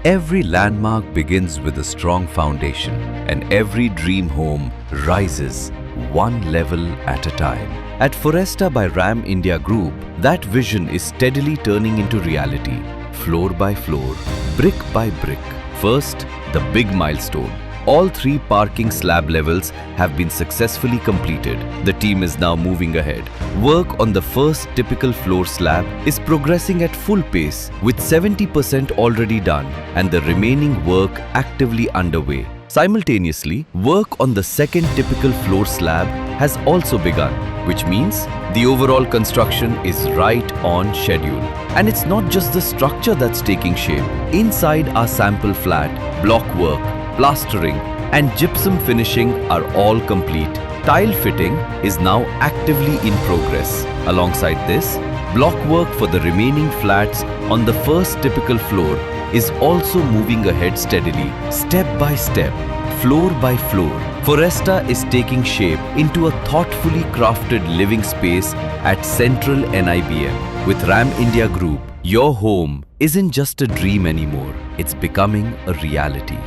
Every landmark begins with a strong foundation, and every dream home rises one level at a time. At Foresta by RAM India Group, that vision is steadily turning into reality, floor by floor, brick by brick. First, the big milestone. All 3 parking slab levels have been successfully completed. The team is now moving ahead. Work on the first typical floor slab is progressing at full pace, with 70% already done and the remaining work actively underway. Simultaneously, work on the second typical floor slab has also begun, which means the overall construction is right on schedule. And it's not just the structure that's taking shape. Inside our sample flat, blockwork, plastering and gypsum finishing are all complete. Tile fitting is now actively in progress. Alongside this, blockwork for the remaining flats on the first typical floor is also moving ahead steadily, step by step, floor by floor. Foresta is taking shape into a thoughtfully crafted living space at Central NIBM. With RAM India Group, your home isn't just a dream anymore, it's becoming a reality.